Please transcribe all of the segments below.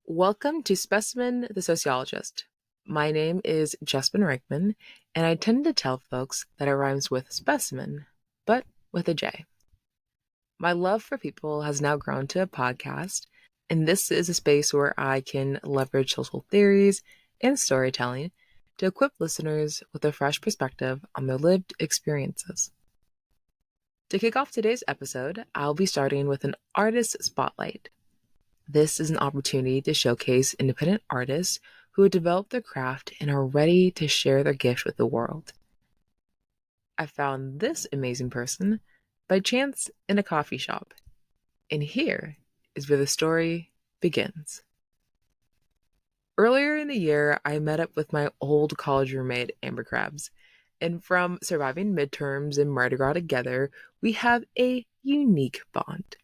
Welcome to Specimen the Sociologist. My name is Jessamyn Reichman, and I tend to tell folks that it rhymes with specimen, but with a J. My love for people has now grown to a podcast, and this is a space where I can leverage social theories and storytelling to equip listeners with a fresh perspective on their lived experiences. To kick off today's episode, I'll be starting with an artist spotlight. This is an opportunity to showcase independent artists who have developed their craft and are ready to share their gift with the world. I found this amazing person by chance in a coffee shop, and here is where the story begins. Earlier in the year, I met up with my old college roommate, Amber Krabs, and from surviving midterms and Mardi Gras together, we have a unique bond.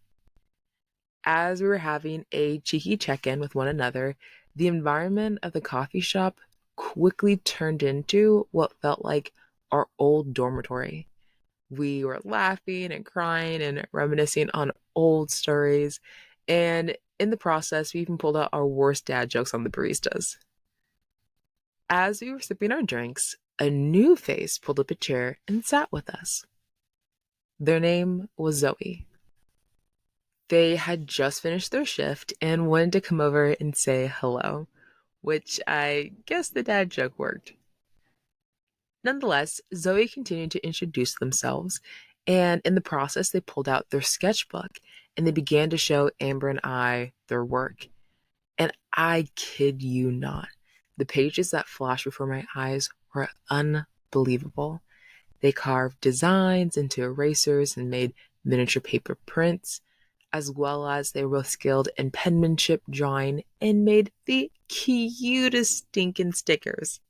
As we were having a cheeky check-in with one another, the environment of the coffee shop quickly turned into what felt like our old dormitory. We were laughing and crying and reminiscing on old stories, and in the process, we even pulled out our worst dad jokes on the baristas. As we were sipping our drinks, a new face pulled up a chair and sat with us. Their name was Zoe. They had just finished their shift and wanted to come over and say hello, which I guess the dad joke worked. Nonetheless, Zoe continued to introduce themselves, and in the process, they pulled out their sketchbook and they began to show Amber and I their work. And I kid you not, the pages that flashed before my eyes were unbelievable. They carved designs into erasers and made miniature paper prints, as well as they were both skilled in penmanship drawing and made the cutest stinking stickers.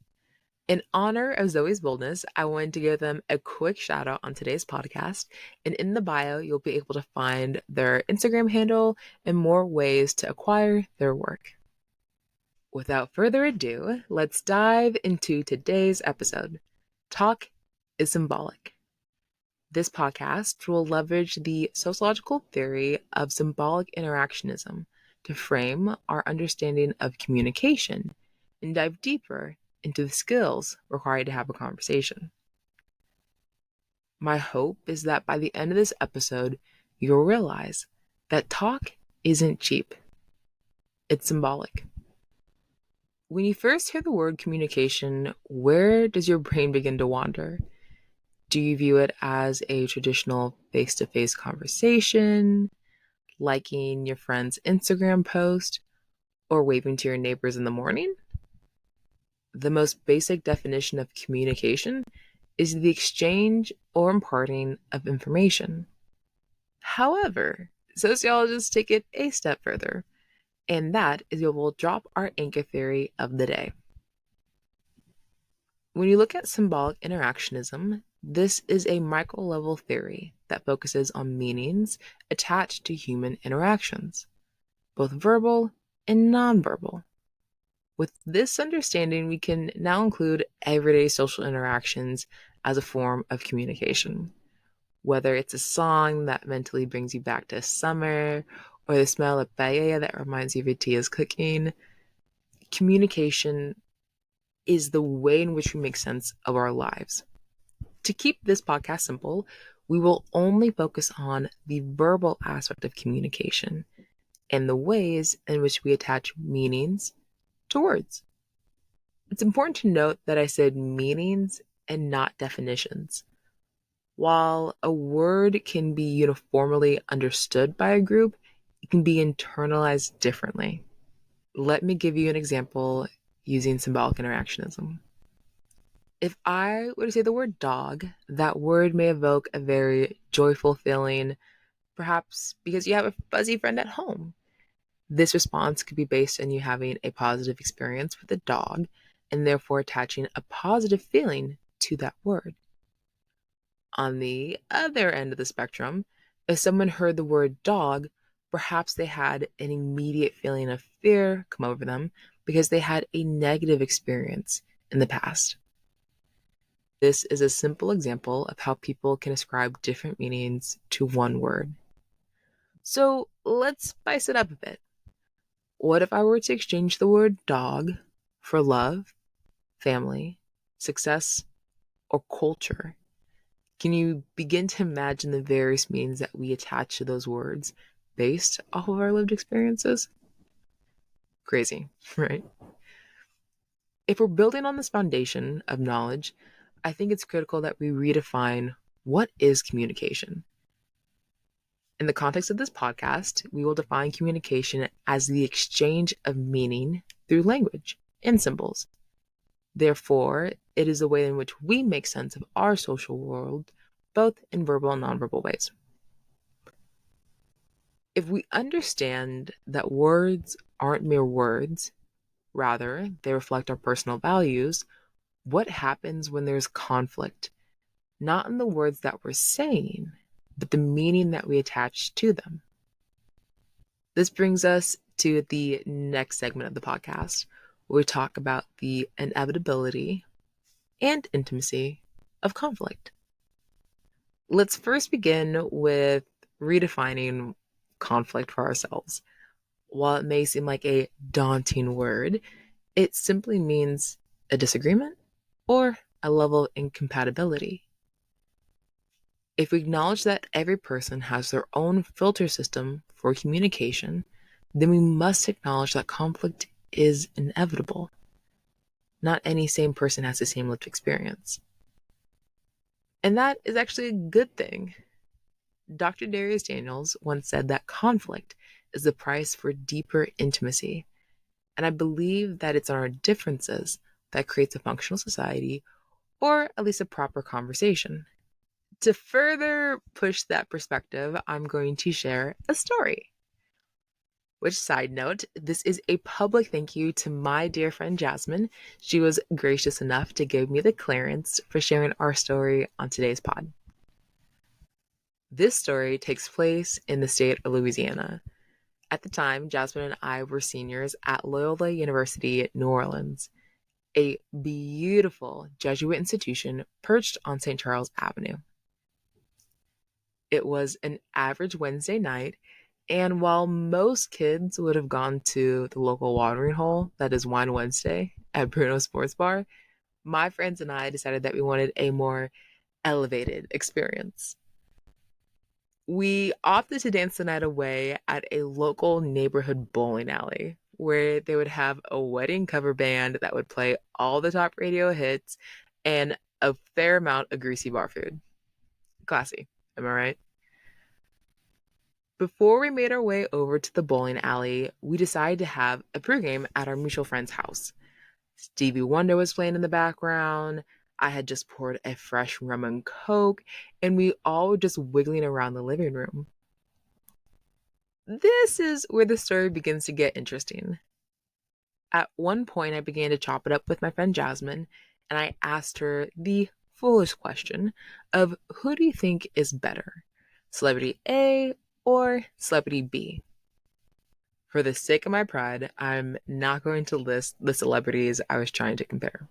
In honor of Zoe's boldness, I wanted to give them a quick shout out on today's podcast, and in the bio, you'll be able to find their Instagram handle and more ways to acquire their work. Without further ado, let's dive into today's episode. Talk is symbolic. This podcast will leverage the sociological theory of symbolic interactionism to frame our understanding of communication and dive deeper into the skills required to have a conversation. My hope is that by the end of this episode, you'll realize that talk isn't cheap. It's symbolic. When you first hear the word communication, where does your brain begin to wander? Do you view it as a traditional face-to-face conversation, liking your friend's Instagram post, or waving to your neighbors in the morning? The most basic definition of communication is the exchange or imparting of information. However, sociologists take it a step further, and that is where we'll drop our anchor theory of the day. When you look at symbolic interactionism, this is a micro-level theory that focuses on meanings attached to human interactions, both verbal and nonverbal. With this understanding, we can now include everyday social interactions as a form of communication. Whether it's a song that mentally brings you back to summer, or the smell of paella that reminds you of your tia's cooking, communication is the way in which we make sense of our lives. To keep this podcast simple, we will only focus on the verbal aspect of communication and the ways in which we attach meanings to words. It's important to note that I said meanings and not definitions. While a word can be uniformly understood by a group, it can be internalized differently. Let me give you an example using symbolic interactionism. If I were to say the word dog, that word may evoke a very joyful feeling, perhaps because you have a fuzzy friend at home. This response could be based on you having a positive experience with a dog and therefore attaching a positive feeling to that word. On the other end of the spectrum, if someone heard the word dog, perhaps they had an immediate feeling of fear come over them because they had a negative experience in the past. This is a simple example of how people can ascribe different meanings to one word. So let's spice it up a bit. What if I were to exchange the word dog for love, family, success, or culture? Can you begin to imagine the various meanings that we attach to those words based off of our lived experiences? Crazy, right? If we're building on this foundation of knowledge, I think it's critical that we redefine what is communication. In the context of this podcast, we will define communication as the exchange of meaning through language and symbols. Therefore, it is the way in which we make sense of our social world, both in verbal and nonverbal ways. If we understand that words aren't mere words, rather, they reflect our personal values, what happens when there's conflict? Not in the words that we're saying, but the meaning that we attach to them. This brings us to the next segment of the podcast, where we talk about the inevitability and intimacy of conflict. Let's first begin with redefining conflict for ourselves. While it may seem like a daunting word, it simply means a disagreement or a level of incompatibility. If we acknowledge that every person has their own filter system for communication, then we must acknowledge that conflict is inevitable. Not any same person has the same lived experience. And that is actually a good thing. Dr. Darius Daniels once said that conflict is the price for deeper intimacy. And I believe that it's our differences that creates a functional society, or at least a proper conversation. To further push that perspective, I'm going to share a story. Which, side note, this is a public thank you to my dear friend Jessamyn. She was gracious enough to give me the clearance for sharing our story on today's pod. This story takes place in the state of Louisiana. At the time, Jessamyn and I were seniors at Loyola University, New Orleans, a beautiful Jesuit institution perched on St. Charles Avenue. It was an average Wednesday night, and while most kids would have gone to the local watering hole, that is Wine Wednesday, at Bruno Sports Bar, my friends and I decided that we wanted a more elevated experience. We opted to dance the night away at a local neighborhood bowling alley, where they would have a wedding cover band that would play all the top radio hits and a fair amount of greasy bar food. Classy, am I right? Before we made our way over to the bowling alley, we decided to have a pregame at our mutual friend's house. Stevie Wonder was playing in the background. I had just poured a fresh rum and coke, and we all were just wiggling around the living room. This is where the story begins to get interesting. At one point, I began to chop it up with my friend Jessamyn, and I asked her the foolish question of, who do you think is better, celebrity A or celebrity B? For the sake of my pride, I'm not going to list the celebrities I was trying to compare.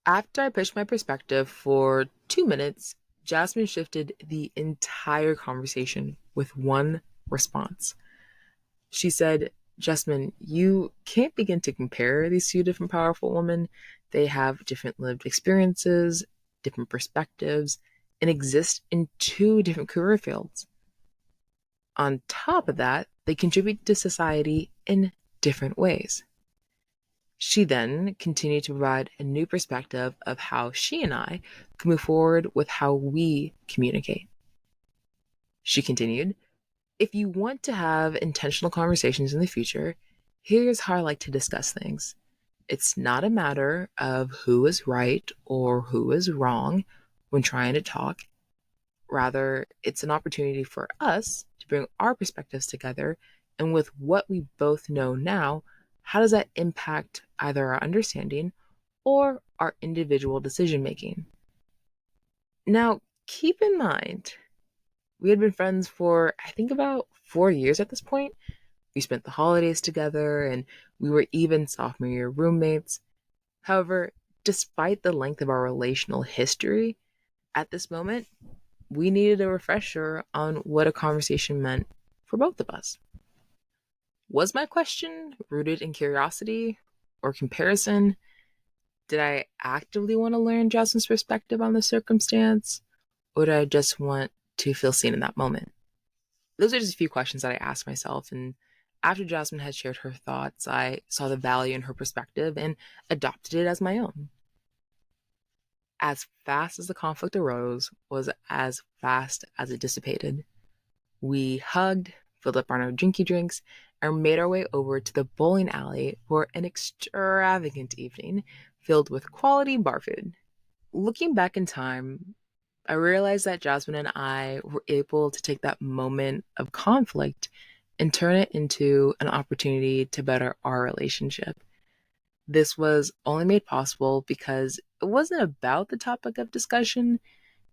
After I pitched my perspective for 2 minutes, Jessamyn shifted the entire conversation with one response. She said, "Jessamyn, you can't begin to compare these two different powerful women. They have different lived experiences, different perspectives, and exist in two different career fields. On top of that, they contribute to society in different ways." She then continued to provide a new perspective of how she and I can move forward with how we communicate. She continued, "If you want to have intentional conversations in the future, here's how I like to discuss things. It's not a matter of who is right or who is wrong when trying to talk. Rather, it's an opportunity for us to bring our perspectives together, and with what we both know now, how does that impact either our understanding or our individual decision making?" Now, keep in mind, we had been friends for, I think, about 4 years at this point. We spent the holidays together, and we were even sophomore year roommates. However, despite the length of our relational history, at this moment, we needed a refresher on what a conversation meant for both of us. Was my question rooted in curiosity or comparison? Did I actively want to learn Jasmine's perspective on the circumstance, or did I just want to feel seen in that moment? Those are just a few questions that I asked myself, and after Jasmine had shared her thoughts, I saw the value in her perspective and adopted it as my own. As fast as the conflict arose was as fast as it dissipated. We hugged, filled up on our drinky drinks, and made our way over to the bowling alley for an extravagant evening filled with quality bar food. Looking back in time, I realized that Jasmine and I were able to take that moment of conflict and turn it into an opportunity to better our relationship. This was only made possible because it wasn't about the topic of discussion,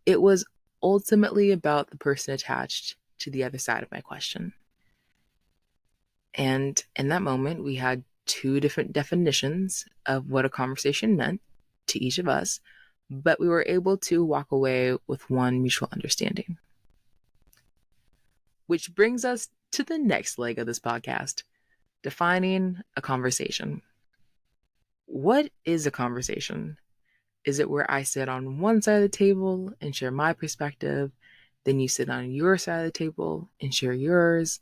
it was ultimately about the person attached to the other side of my question. And in that moment, we had two different definitions of what a conversation meant to each of us, but we were able to walk away with one mutual understanding. Which brings us to the next leg of this podcast, defining a conversation. What is a conversation? Is it where I sit on one side of the table and share my perspective, then you sit on your side of the table and share yours,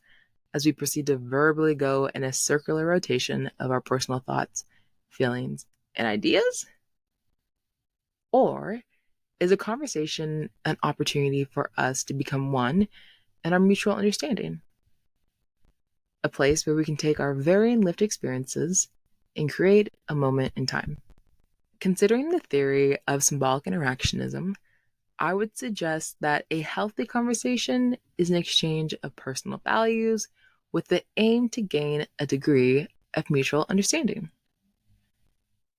as we proceed to verbally go in a circular rotation of our personal thoughts, feelings, and ideas? Or is a conversation an opportunity for us to become one in our mutual understanding? A place where we can take our varying lived experiences and create a moment in time. Considering the theory of symbolic interactionism, I would suggest that a healthy conversation is an exchange of personal values with the aim to gain a degree of mutual understanding.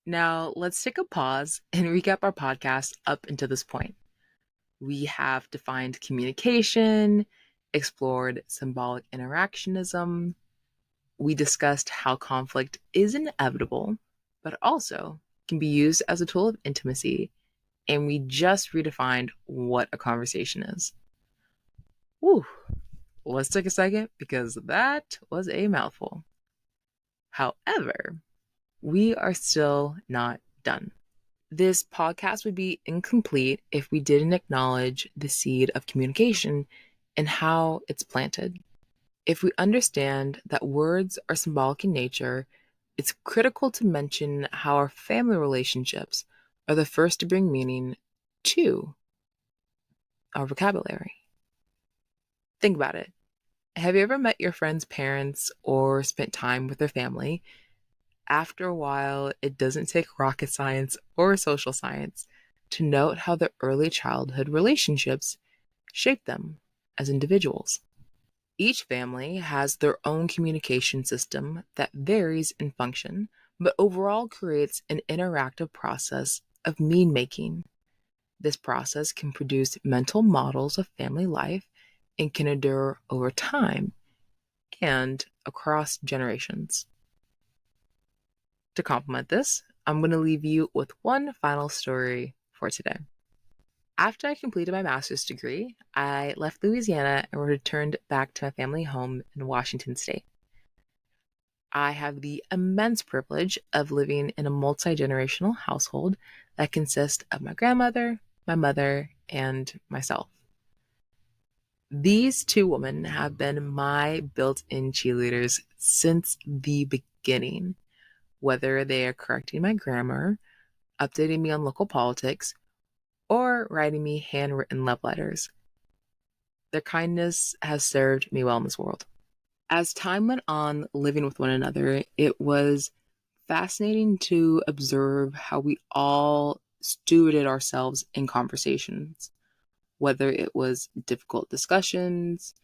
Now, let's take a pause and recap our podcast up until this point. We have defined communication, explored symbolic interactionism. We discussed how conflict is inevitable, but also can be used as a tool of intimacy. And we just redefined what a conversation is. Woo! Let's take a second because that was a mouthful. However, we are still not done. This podcast would be incomplete if we didn't acknowledge the seed of communication and how it's planted. If we understand that words are symbolic in nature, it's critical to mention how our family relationships are the first to bring meaning to our vocabulary. Think about it. Have you ever met your friend's parents or spent time with their family? After a while, it doesn't take rocket science or social science to note how the early childhood relationships shape them as individuals. Each family has their own communication system that varies in function, but overall creates an interactive process of meaning making. This process can produce mental models of family life and can endure over time and across generations. To complement this, I'm going to leave you with one final story for today. After I completed my master's degree, I left Louisiana and returned back to my family home in Washington State. I have the immense privilege of living in a multi-generational household that consists of my grandmother, my mother, and myself. These two women have been my built-in cheerleaders since the beginning, whether they are correcting my grammar, updating me on local politics, or writing me handwritten love letters. Their kindness has served me well in this world. As time went on living with one another, it was fascinating to observe how we all stewarded ourselves in conversations, whether it was difficult discussions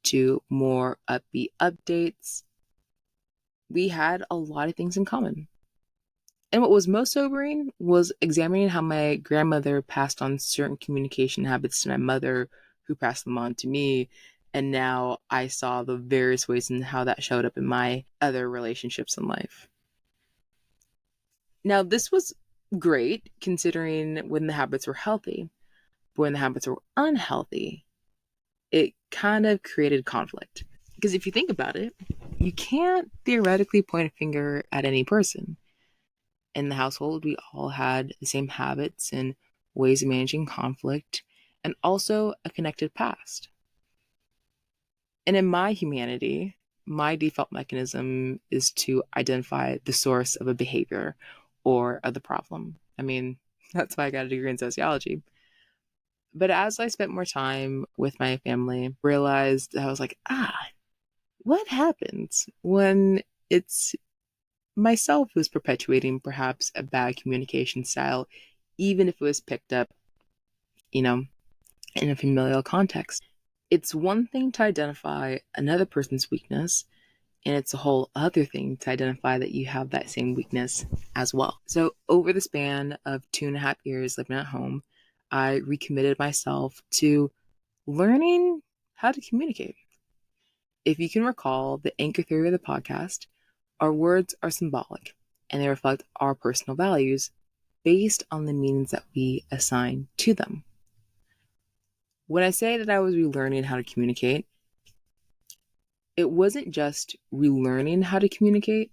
to more upbeat updates. We had a lot of things in common. And what was most sobering was examining how my grandmother passed on certain communication habits to my mother, who passed them on to me. And now I saw the various ways in how that showed up in my other relationships in life. Now, this was great considering when the habits were healthy, but when the habits were unhealthy, it kind of created conflict. Because if you think about it, you can't theoretically point a finger at any person. In the household, we all had the same habits and ways of managing conflict, and also a connected past. And in my humanity, my default mechanism is to identify the source of a behavior or of the problem. I mean, that's why I got a degree in sociology. But as I spent more time with my family, realized I was like, what happens when it's myself who's perpetuating perhaps a bad communication style, even if it was picked up, you know, in a familial context? It's one thing to identify another person's weakness, and it's a whole other thing to identify that you have that same weakness as well. So, over the span of 2.5 years living at home, I recommitted myself to learning how to communicate. If you can recall the anchor theory of the podcast, our words are symbolic and they reflect our personal values based on the meanings that we assign to them. When I say that I was relearning how to communicate, it wasn't just relearning how to communicate,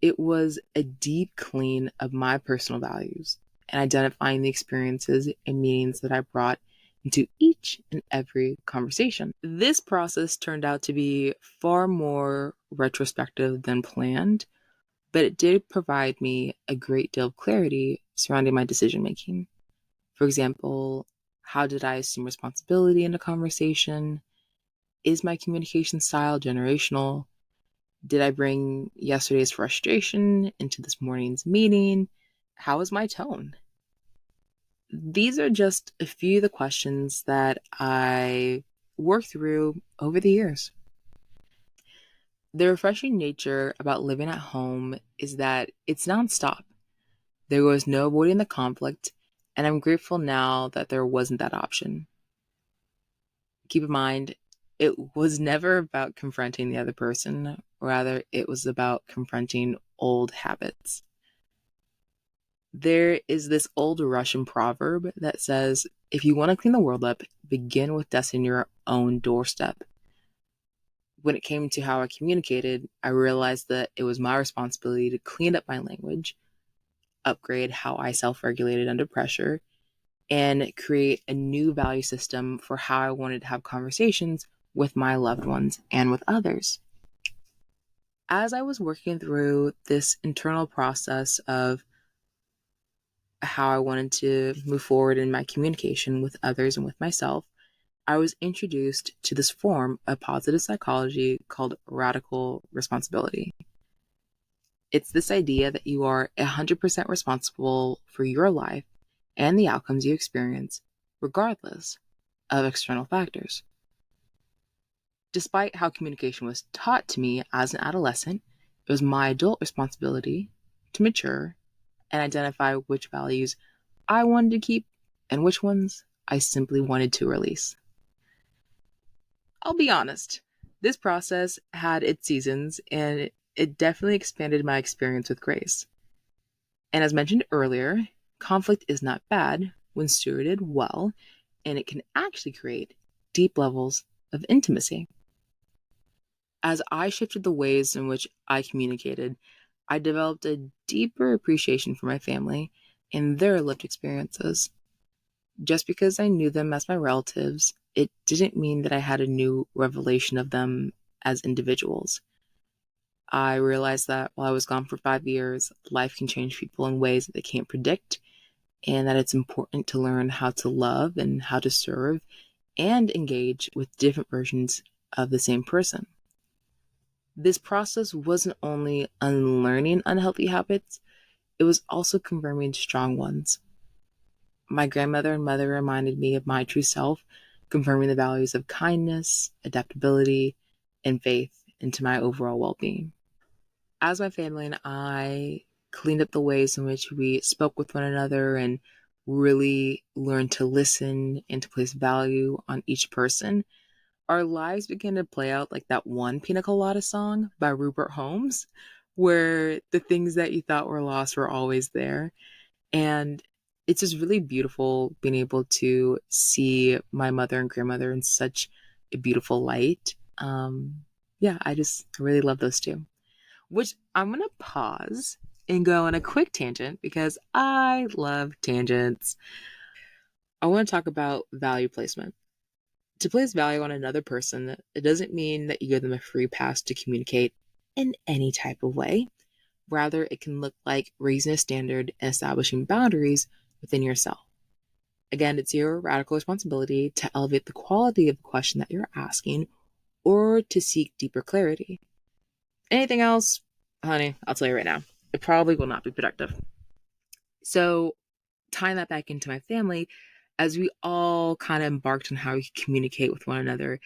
it was a deep clean of my personal values and identifying the experiences and meanings that I brought into each and every conversation. This process turned out to be far more retrospective than planned, but it did provide me a great deal of clarity surrounding my decision making. For example, how did I assume responsibility in a conversation? Is my communication style generational? Did I bring yesterday's frustration into this morning's meeting? How is my tone? These are just a few of the questions that I worked through over the years. The refreshing nature about living at home is that it's nonstop. There was no avoiding the conflict, and I'm grateful now that there wasn't that option. Keep in mind, it was never about confronting the other person, rather, it was about confronting old habits. There is this old Russian proverb that says, if you want to clean the world up, begin with dusting your own doorstep. When it came to how I communicated, I realized that it was my responsibility to clean up my language, upgrade how I self-regulated under pressure, and create a new value system for how I wanted to have conversations with my loved ones and with others. As I was working through this internal process of how I wanted to move forward in my communication with others and with myself, I was introduced to this form of positive psychology called radical responsibility. It's this idea that you are 100% responsible for your life and the outcomes you experience, regardless of external factors. Despite how communication was taught to me as an adolescent, it was my adult responsibility to mature and identify which values I wanted to keep and which ones I simply wanted to release. I'll be honest, this process had its seasons and it definitely expanded my experience with grace. And as mentioned earlier, conflict is not bad when stewarded well, and it can actually create deep levels of intimacy. As I shifted the ways in which I communicated, I developed a deeper appreciation for my family and their lived experiences. Just because I knew them as my relatives, it didn't mean that I had a new revelation of them as individuals. I realized that while I was gone for 5 years, life can change people in ways that they can't predict, and that it's important to learn how to love and how to serve and engage with different versions of the same person. This process wasn't only unlearning unhealthy habits, it was also confirming strong ones. My grandmother and mother reminded me of my true self, confirming the values of kindness, adaptability, and faith into my overall well-being. As my family and I cleaned up the ways in which we spoke with one another and really learned to listen and to place value on each person, our lives began to play out like that one Pina Colada song by Rupert Holmes, where the things that you thought were lost were always there. And it's just really beautiful being able to see my mother and grandmother in such a beautiful light. yeah, I really love those two. Which I'm going to pause and go on a quick tangent because I love tangents. I want to talk about value placement. To place value on another person, it doesn't mean that you give them a free pass to communicate in any type of way. Rather, it can look like raising a standard and establishing boundaries within yourself. Again, it's your radical responsibility to elevate the quality of the question that you're asking or to seek deeper clarity. Anything else, honey, I'll tell you right now, it probably will not be productive. So, tying that back into my family, as we all kind of embarked on how we communicate with one another,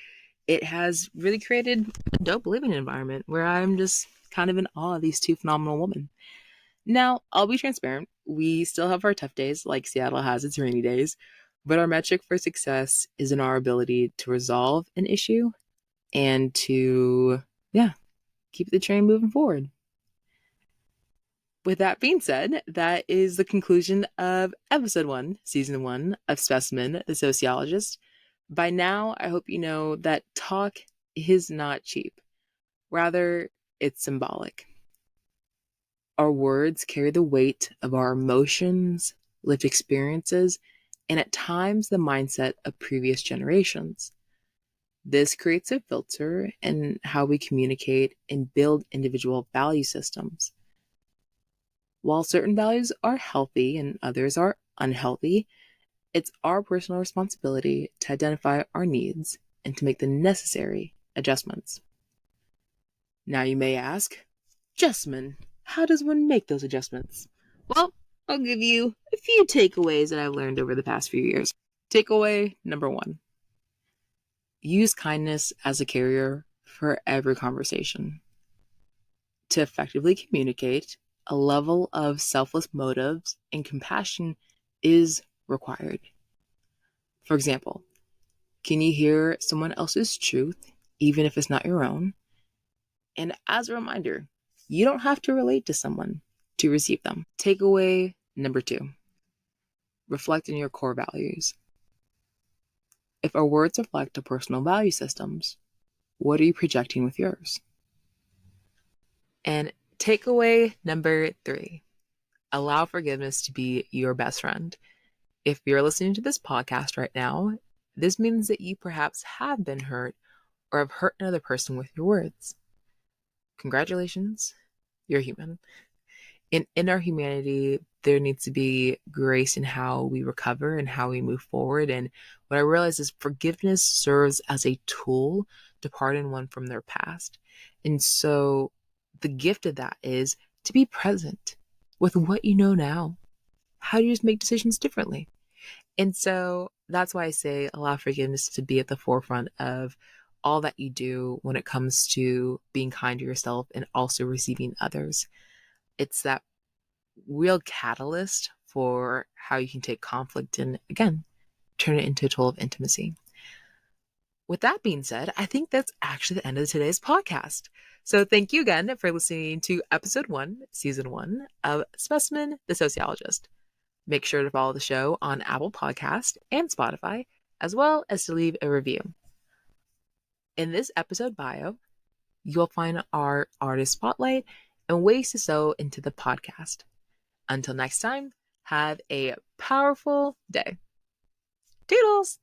it has really created a dope living environment where I'm just kind of in awe of these two phenomenal women. Now, I'll be transparent. We still have our tough days, like Seattle has its rainy days, but our metric for success is in our ability to resolve an issue and to, keep the train moving forward. With that being said, that is the conclusion of episode 1, season 1 of Specimen, the Sociologist. By now, I hope you know that talk is not cheap. Rather, it's symbolic. Our words carry the weight of our emotions, lived experiences, and at times the mindset of previous generations. This creates a filter in how we communicate and build individual value systems. While certain values are healthy and others are unhealthy, it's our personal responsibility to identify our needs and to make the necessary adjustments. Now you may ask, Jessamyn, how does one make those adjustments? Well, I'll give you a few takeaways that I've learned over the past few years. Takeaway number 1. Use kindness as a carrier for every conversation. To effectively communicate, a level of selfless motives and compassion is required. For example, can you hear someone else's truth, even if it's not your own? And as a reminder, you don't have to relate to someone to receive them. Takeaway number 2. Reflect on your core values. If our words reflect our personal value systems, what are you projecting with yours? And takeaway number 3. Allow forgiveness to be your best friend. If you're listening to this podcast right now, this means that you perhaps have been hurt or have hurt another person with your words. Congratulations, you're human. In our humanity, there needs to be grace in how we recover and how we move forward. And what I realize is forgiveness serves as a tool to pardon one from their past. And so the gift of that is to be present with what you know now. How do you just make decisions differently? And so that's why I say allow forgiveness to be at the forefront of all that you do when it comes to being kind to yourself and also receiving others. It's that real catalyst for how you can take conflict and, again, turn it into a tool of intimacy. With that being said, I think that's actually the end of today's podcast. So thank you again for listening to episode 1, season 1 of Specimen, the Sociologist. Make sure to follow the show on Apple Podcast and Spotify, as well as to leave a review. In this episode bio, you'll find our artist spotlight and ways to sew into the podcast. Until next time, have a powerful day. Toodles!